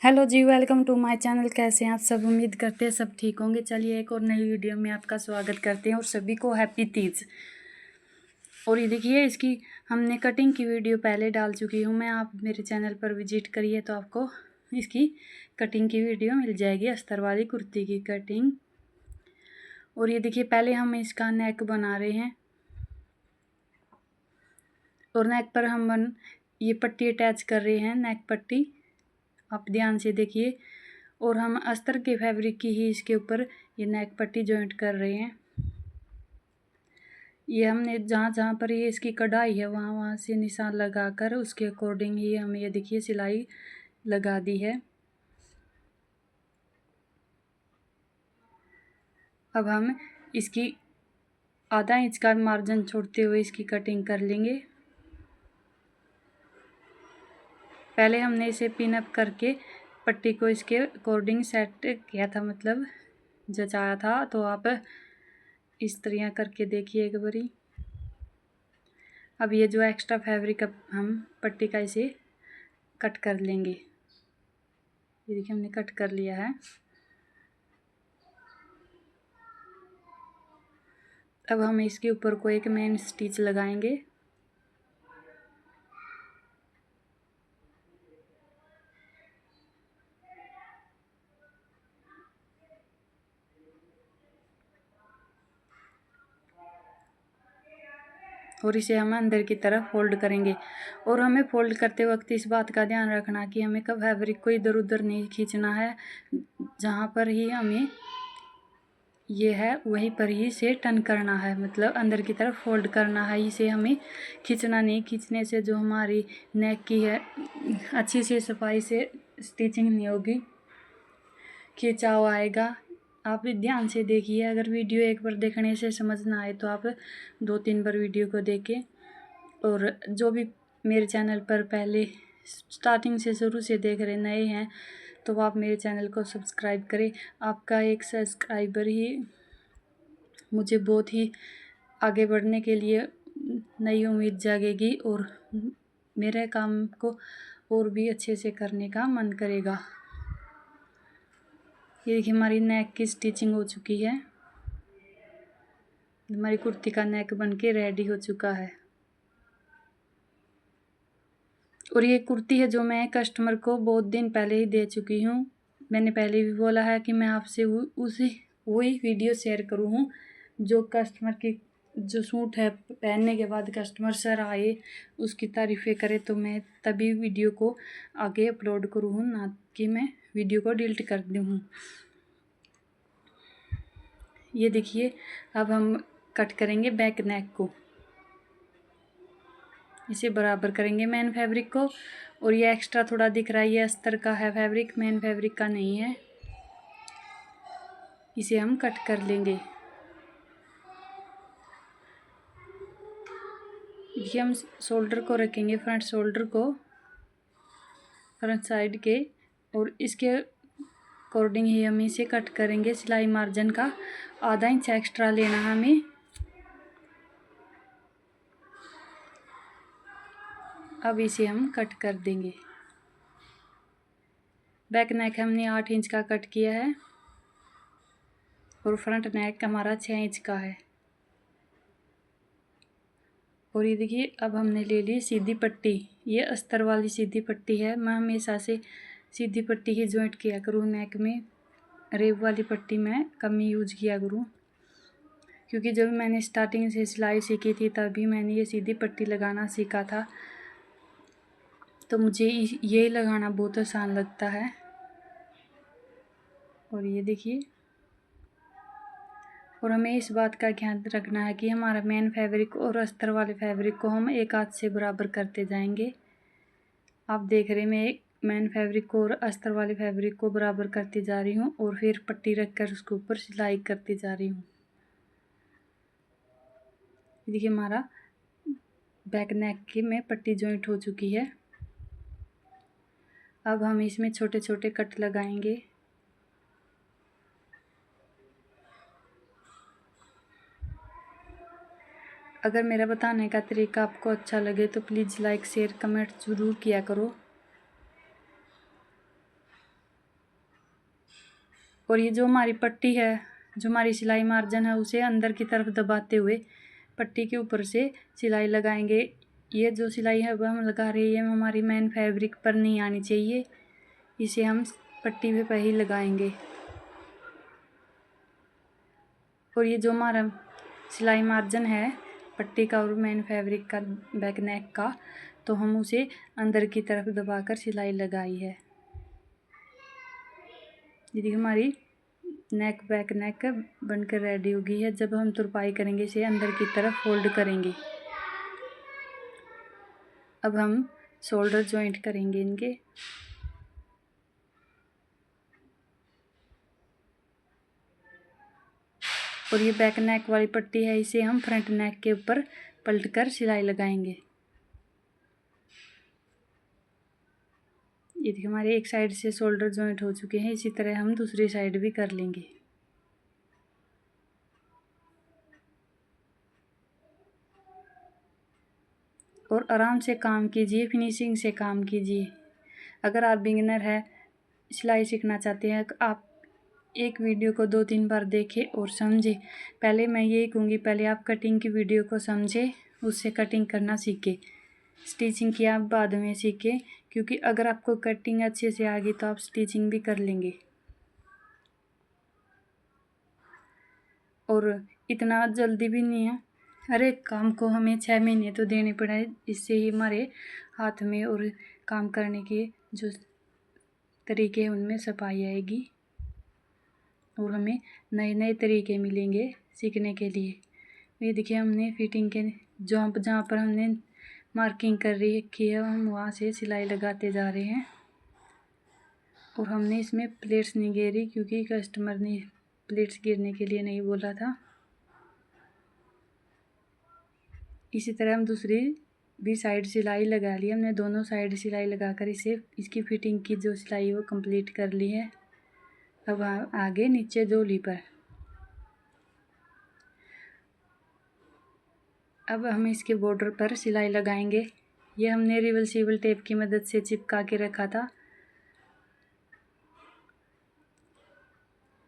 Hello ji, welcome to my channel. कैसे हैं आप सब? उम्मीद करते हैं सब ठीक होंगे। चलिए एक और नई वीडियो में आपका स्वागत करते हैं और सभी को हैप्पी तीज। और ये देखिए, इसकी हमने कटिंग की वीडियो पहले डाल चुकी हूँ मैं। आप मेरे चैनल पर विजिट करिए तो आपको इसकी कटिंग की वीडियो मिल जाएगी, अस्तर वाली कुर्ती की कटिंग। और ये देखिए, पहले हम इसका नेक बना रहे हैं और नेक पर हम ये पट्टी अटैच कर रहे हैं, नेक पट्टी। आप ध्यान से देखिए। और हम अस्तर के फैब्रिक की ही इसके ऊपर ये नेक पट्टी जॉइंट कर रहे हैं। ये हमने जहाँ जहाँ पर ये इसकी कढ़ाई है वहाँ वहाँ से निशान लगाकर उसके अकॉर्डिंग ही हमें ये देखिए सिलाई लगा दी है। अब हम इसकी आधा इंच का मार्जिन छोड़ते हुए इसकी कटिंग कर लेंगे। पहले हमने इसे पिन अप करके पट्टी को इसके अकॉर्डिंग सेट किया था, मतलब जचाया था। तो आप इस तरह करके देखिए एक बारी। अब ये जो एक्स्ट्रा फैब्रिक अब हम पट्टी का इसे कट कर लेंगे। ये देखिए, हमने कट कर लिया है। अब हम इसके ऊपर को एक मेन स्टिच लगाएंगे। और इसे हम अंदर की तरफ फोल्ड करेंगे। और हमें फोल्ड करते वक्त इस बात का ध्यान रखना कि हमें कब फैब्रिक को इधर उधर नहीं खींचना है। जहाँ पर ही हमें ये है वहीं पर ही इसे टर्न करना है, मतलब अंदर की तरफ फोल्ड करना है। इसे हमें खींचना नहीं। खींचने से जो हमारी नेक की है अच्छी से सफाई से स्टिचिंग नहीं होगी, खिंचाव आएगा। आप ध्यान से देखिए। अगर वीडियो एक बार देखने से समझ ना आए तो आप 2-3 बार वीडियो को देखें। और जो भी मेरे चैनल पर पहले स्टार्टिंग से शुरू से देख रहे नए हैं तो आप मेरे चैनल को सब्सक्राइब करें। आपका एक सब्सक्राइबर ही मुझे बहुत ही आगे बढ़ने के लिए नई उम्मीद जागेगी और मेरे काम को और भी अच्छे से करने का मन करेगा। ये देखिए, हमारी नेक की स्टिचिंग हो चुकी है। हमारी कुर्ती का नेक बनके रेडी हो चुका है। और ये कुर्ती है जो मैं कस्टमर को बहुत दिन पहले ही दे चुकी हूँ। मैंने पहले भी बोला है कि मैं आपसे वही वीडियो शेयर करूँ हूँ जो कस्टमर की जो सूट है पहनने के बाद कस्टमर सर आए उसकी तारीफ़ें करे तो मैं तभी वीडियो को आगे अपलोड करूँ हूँ, ना कि मैं वीडियो को डिलीट कर दूँ। ये देखिए, अब हम कट करेंगे बैक नेक को। इसे बराबर करेंगे मेन फैब्रिक को। और ये एक्स्ट्रा थोड़ा दिख रहा है, ये अस्तर का है फैब्रिक, मेन फैब्रिक का नहीं है। इसे हम कट कर लेंगे। ये हम शोल्डर को रखेंगे, फ्रंट शोल्डर को फ्रंट साइड के, और इसके अकॉर्डिंग ही हम इसे कट करेंगे। सिलाई मार्जिन का आधा इंच एक्स्ट्रा लेना है हमें। अब इसे हम कट कर देंगे। बैक नेक हमने 8 इंच का कट किया है और फ्रंट नेक हमारा 6 इंच का है। और ये देखिए, अब हमने ले ली सीधी पट्टी। ये अस्तर वाली सीधी पट्टी है। मैं हमेशा से सीधी पट्टी ही जॉइंट किया करूँ नेक में। रेव वाली पट्टी मैं कम ही यूज किया करूँ, क्योंकि जब मैंने स्टार्टिंग से सिलाई सीखी थी तभी मैंने ये सीधी पट्टी लगाना सीखा था। तो मुझे ये लगाना बहुत आसान लगता है। और ये देखिए, और हमें इस बात का ध्यान रखना है कि हमारा मेन फैब्रिक और अस्तर वाले फैब्रिक को हम एक हाथ से बराबर करते जाएंगे। आप देख रहे हैं, मैं एक मेन फैब्रिक को और अस्तर वाले फैब्रिक को बराबर करती जा रही हूँ और फिर पट्टी रखकर उसके ऊपर सिलाई करती जा रही हूँ। देखिए, हमारा बैक नेक की में पट्टी जॉइंट हो चुकी है। अब हम इसमें छोटे छोटे कट लगाएंगे। अगर मेरा बताने का तरीका आपको अच्छा लगे तो प्लीज़ लाइक शेयर कमेंट ज़रूर किया करो। और ये जो हमारी पट्टी है, जो हमारी सिलाई मार्जिन है, उसे अंदर की तरफ दबाते हुए पट्टी के ऊपर से सिलाई लगाएंगे। ये जो सिलाई है वह हम लगा रहे हैं, हमारी मेन फैब्रिक पर नहीं आनी चाहिए, इसे हम पट्टी पे ही लगाएंगे। और ये जो हमारा सिलाई मार्जिन है पट्टी का और मेन फैब्रिक का बैक नेक का, तो हम उसे अंदर की तरफ दबाकर सिलाई लगाई है। ये देखिए हमारी नेक बैक नेक बनकर रेडी हो गई है। जब हम तुरपाई करेंगे इसे अंदर की तरफ फोल्ड करेंगे। अब हम शोल्डर जॉइंट करेंगे इनके। और ये बैक नेक वाली पट्टी है, इसे हम फ्रंट नेक के ऊपर पलटकर सिलाई लगाएंगे। ये देखिए हमारे एक साइड से शोल्डर जॉइंट हो चुके हैं, इसी तरह हम दूसरी साइड भी कर लेंगे। और आराम से काम कीजिए, फिनिशिंग से काम कीजिए। अगर आप बिगिनर है, सिलाई सीखना चाहते हैं, आप एक वीडियो को 2-3 बार देखें और समझें। पहले मैं यही कहूँगी, पहले आप कटिंग की वीडियो को समझें, उससे कटिंग करना सीखें। स्टिचिंग की आप बाद में सीखें, क्योंकि अगर आपको कटिंग अच्छे से आ गई तो आप स्टिचिंग भी कर लेंगे। और इतना जल्दी भी नहीं है, हर एक काम को हमें 6 महीने तो देने पड़े, इससे ही हमारे हाथ में और काम करने के जो तरीके हैं उनमें सफाई आएगी और हमें नए नए तरीके मिलेंगे सीखने के लिए। ये देखिए हमने फिटिंग के जहाँ पर हमने मार्किंग कर रखी है, हम वहाँ से सिलाई लगाते जा रहे हैं। और हमने इसमें प्लेट्स नहीं गिरी, क्योंकि कस्टमर ने प्लेट्स गिरने के लिए नहीं बोला था। इसी तरह हम दूसरी भी साइड सिलाई लगा ली, हमने दोनों साइड सिलाई लगाकर इसकी फिटिंग की जो सिलाई वो कंप्लीट कर ली है। अब आगे नीचे डोरी पर अब हम इसके बॉर्डर पर सिलाई लगाएंगे। ये हमने रिवर्सिबल टेप की मदद से चिपका के रखा था।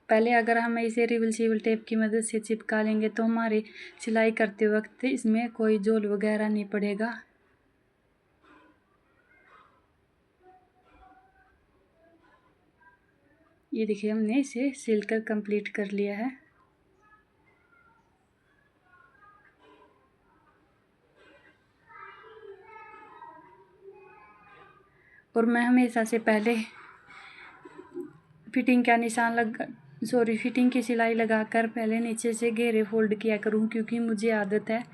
पहले अगर हम इसे रिवर्सिबल टेप की मदद से चिपका लेंगे तो हमारे सिलाई करते वक्त इसमें कोई झोल वगैरह नहीं पड़ेगा। ये देखिए हमने इसे सिलकर कंप्लीट कर लिया है। और मैं हमेशा से पहले फिटिंग की सिलाई लगाकर पहले नीचे से घेरे फोल्ड किया करूँ, क्योंकि मुझे आदत है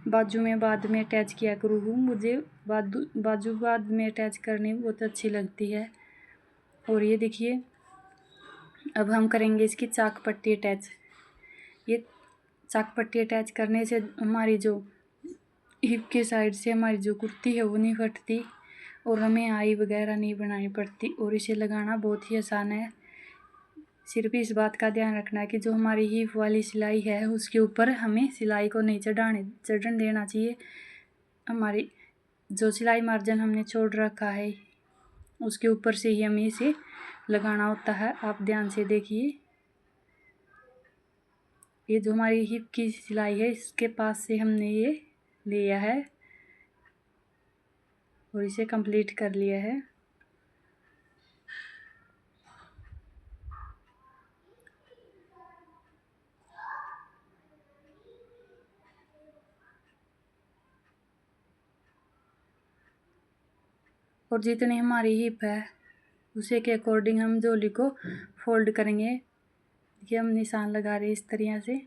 बाजू में बाद में अटैच किया करूँ। मुझे बाजू बाद में अटैच करनी बहुत अच्छी लगती है। और ये देखिए अब हम करेंगे इसकी चाक पट्टी अटैच। ये चाक पट्टी अटैच करने से हमारी जो हिप के साइड से हमारी जो कुर्ती है वो नहीं फटती और हमें आई वगैरह नहीं बनानी पड़ती, और इसे लगाना बहुत ही आसान है। सिर्फ इस बात का ध्यान रखना है कि जो हमारी हिप वाली सिलाई है उसके ऊपर हमें सिलाई को नहीं चढ़ने देना चाहिए। हमारी जो सिलाई मार्जिन हमने छोड़ रखा है उसके ऊपर से ही हमें इसे लगाना होता है। आप ध्यान से देखिए, ये जो हमारी हिप की सिलाई है इसके पास से हमने ये लिया है और इसे कंप्लीट कर लिया है। और जितनी हमारी हिप है उसे के अकॉर्डिंग हम झोली को फोल्ड करेंगे। ये हम निशान लगा रहे हैं इस तरह से।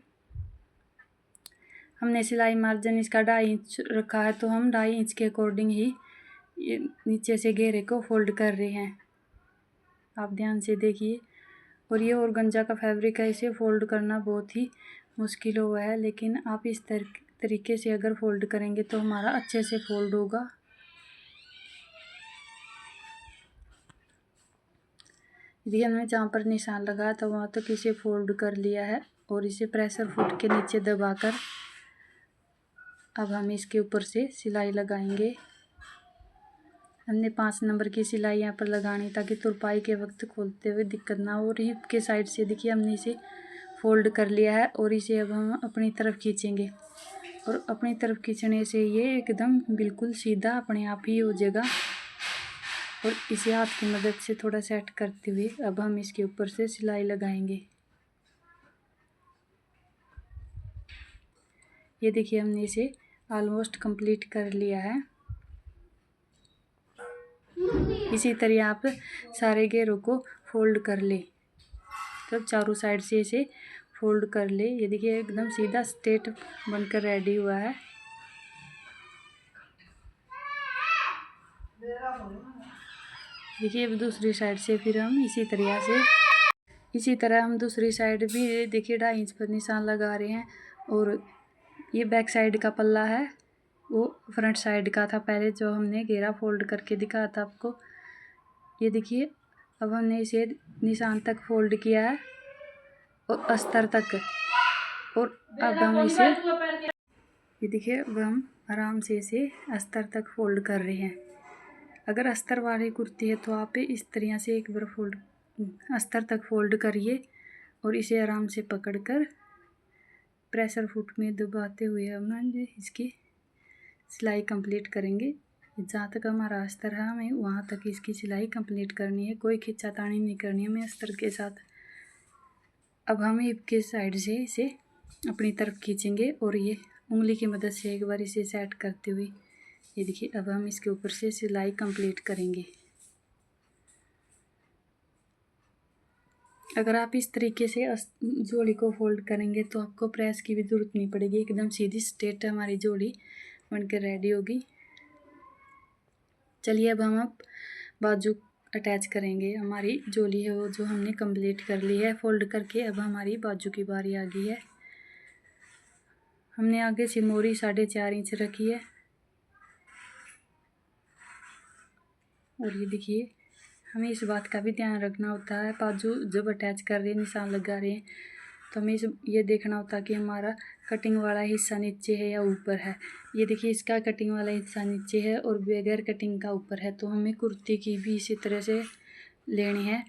हमने सिलाई मार्जिन इसका 2.5 इंच रखा है, तो हम 2.5 इंच के अकॉर्डिंग ही ये नीचे से घेरे को फोल्ड कर रहे हैं। आप ध्यान से देखिए। और ये ऑर्गेन्जा का फैब्रिक है, इसे फोल्ड करना बहुत ही मुश्किल हुआ है, लेकिन आप इस तरीके से अगर फोल्ड करेंगे तो हमारा अच्छे से फोल्ड होगा। यदि हमने जहाँ पर निशान लगाया था वहाँ तक इसे फोल्ड कर लिया है और इसे प्रेशर फुट के नीचे दबाकर अब हम इसके ऊपर से सिलाई लगाएंगे। हमने 5 नंबर की सिलाई यहाँ पर लगानी ताकि तुरपाई के वक्त खोलते हुए दिक्कत ना हो। और हिप के साइड से देखिए हमने इसे फोल्ड कर लिया है और इसे अब हम अपनी तरफ खींचेंगे और अपनी तरफ खींचने से ये एकदम बिल्कुल सीधा अपने आप ही हो जाएगा। और इसे हाथ की मदद से थोड़ा सेट करते हुए अब हम इसके ऊपर से सिलाई लगाएंगे। ये देखिए हमने इसे ऑलमोस्ट कंप्लीट कर लिया है। इसी तरह आप सारे घेरों को फोल्ड कर ले, तो चारों साइड से इसे फोल्ड कर ले। ये देखिए एकदम सीधा स्ट्रेट बनकर रेडी हुआ है। देखिए अब दूसरी साइड से फिर हम इसी तरह हम दूसरी साइड भी देखिए 2.5 इंच पर निशान लगा रहे हैं। और ये बैक साइड का पल्ला है, वो फ्रंट साइड का था पहले जो हमने घेरा फोल्ड करके दिखाया था आपको। ये देखिए अब हमने इसे निशान तक फोल्ड किया है और अस्तर तक। और अब हम इसे ये देखिए अब हम आराम से इसे अस्तर तक फोल्ड कर रहे हैं। अगर अस्तर वाली कुर्ती है तो आप इस तरह से एक बार अस्तर तक फोल्ड करिए और इसे आराम से पकड़कर प्रेशर फुट में दबाते हुए हम इसकी सिलाई कंप्लीट करेंगे। जहाँ तक हमारा अस्तर है हमें वहाँ तक इसकी सिलाई कंप्लीट करनी है, कोई खींचातानी नहीं करनी है हमें अस्तर के साथ। अब हम हिप के साइड से इसे अपनी तरफ खींचेंगे और ये उंगली की मदद से एक बार इसे सेट करते हुए ये देखिए अब हम इसके ऊपर से सिलाई कंप्लीट करेंगे। अगर आप इस तरीके से जोड़ी को फोल्ड करेंगे तो आपको प्रेस की भी ज़रूरत नहीं पड़ेगी, एकदम सीधी स्ट्रेट हमारी जोड़ी बनकर रेडी होगी। चलिए अब हम बाजू अटैच करेंगे। हमारी जोड़ी है वो जो हमने कंप्लीट कर ली है फोल्ड करके। अब हमारी बाजू की बारी आ गई है। हमने आगे से मोरी 4.5 इंच रखी है और ये देखिए हमें इस बात का भी ध्यान रखना होता है, बाजू जब अटैच कर रहे हैं निशान लगा रहे हैं तो हमें ये देखना होता है कि हमारा कटिंग वाला हिस्सा नीचे है या ऊपर है। ये देखिए इसका कटिंग वाला हिस्सा नीचे है और बगैर कटिंग का ऊपर है, तो हमें कुर्ती की भी इसी तरह से लेनी है।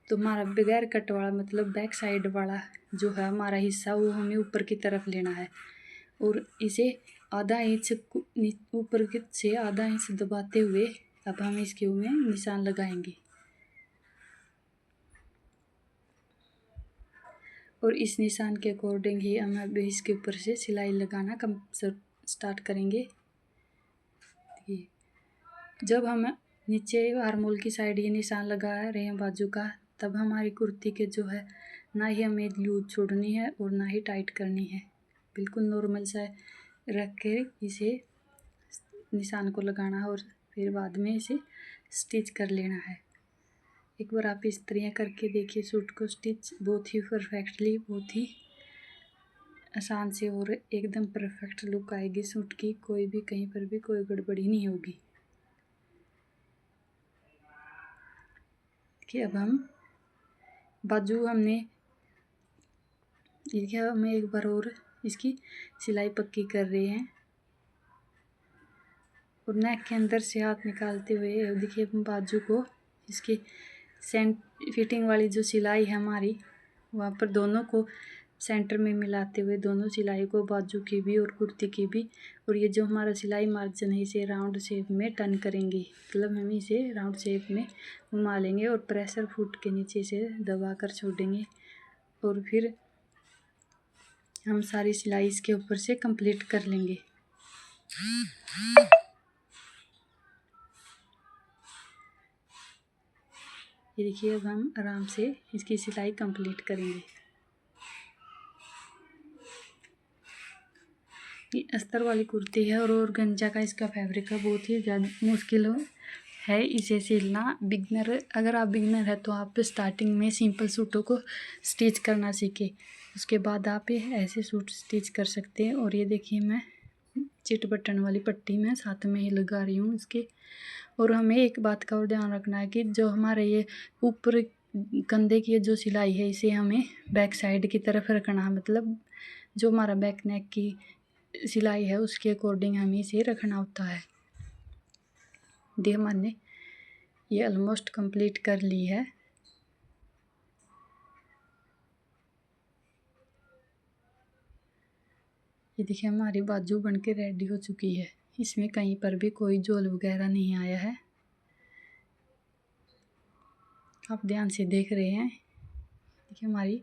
तो हमारा बगैर कट वाला मतलब बैक साइड वाला जो है हमारा हिस्सा वो हमें ऊपर की तरफ लेना है और इसे आधा इंच ऊपर से आधा इंच दबाते हुए अब हम इसके में निशान लगाएंगे। और इस निशान के अकॉर्डिंग ही हम अब इसके ऊपर से सिलाई लगाना स्टार्ट करेंगे। जब हम नीचे आर्मोल की साइड ये निशान लगा रहे हैं बाजू का, तब हमारी कुर्ती के जो है ना ही हमें लूज छोड़नी है और ना ही टाइट करनी है, बिल्कुल नॉर्मल सा रख के इसे निशान को लगाना है और फिर बाद में इसे स्टिच कर लेना है। एक बार आप इस तरह करके देखिए सूट को स्टिच बहुत ही परफेक्टली, बहुत ही आसान से और एकदम परफेक्ट लुक आएगी सूट की, कोई भी कहीं पर भी कोई गड़बड़ी नहीं होगी। कि अब हम बाजू हमने देखिए हमें एक बार और इसकी सिलाई पक्की कर रहे हैं और नेक के अंदर से हाथ निकालते हुए देखिए बाजू को इसकी फिटिंग वाली जो सिलाई है हमारी वहाँ पर दोनों को सेंटर में मिलाते हुए दोनों सिलाई को बाजू की भी और कुर्ती की भी, और ये जो हमारा सिलाई मार्जिन है इसे राउंड शेप में टर्न करेंगे, मतलब हम इसे राउंड शेप में घुमा लेंगे और प्रेशर फुट के नीचे से दबा कर छोड़ेंगे और फिर हम सारी सिलाई इसके ऊपर से कंप्लीट कर लेंगे। ये देखिए अब हम आराम से इसकी सिलाई कंप्लीट करेंगे। ये अस्तर वाली कुर्ती है और गंजा का इसका फैब्रिक है, बहुत ही ज़्यादा मुश्किल है इसे सिलना। बिगनर अगर आप बिगनर है तो आप स्टार्टिंग में सिंपल सूटों को स्टिच करना सीखें, उसके बाद आप ऐसे सूट स्टिच कर सकते हैं। और ये देखिए मैं चिट बटन वाली पट्टी में साथ में ही लगा रही हूँ इसके। और हमें एक बात का और ध्यान रखना है कि जो हमारे ये ऊपर कंधे की जो सिलाई है इसे हमें बैक साइड की तरफ रखना है, मतलब जो हमारा बैक नेक की सिलाई है उसके अकॉर्डिंग हमें इसे रखना होता है। देखिए हमने ये ऑलमोस्ट कंप्लीट कर ली है। ये देखिए हमारी बाजू बन के रेडी हो चुकी है। इसमें कहीं पर भी कोई झोल वगैरह नहीं आया है। आप ध्यान से देख रहे हैं। देखिए हमारी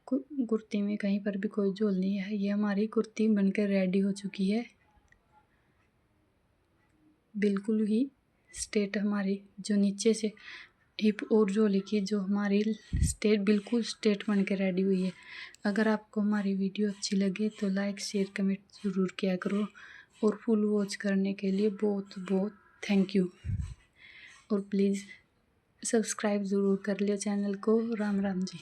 कुर्ती में कहीं पर भी कोई झोल नहीं है। ये हमारी कुर्ती बनकर रेडी हो चुकी है। बिल्कुल ही स्ट्रेट हमारी जो नीचे से हिप और झोली की जो हमारी स्ट्रेट बिल्कुल स्ट्रेट बन के रेडी हुई है। अगर आपको हमारी वीडियो अच्छी लगे तो लाइक शेयर कमेंट ज़रूर किया करो और फुल वॉच करने के लिए बहुत बहुत थैंक यू। और प्लीज़ सब्सक्राइब ज़रूर कर लियो चैनल को। राम राम जी।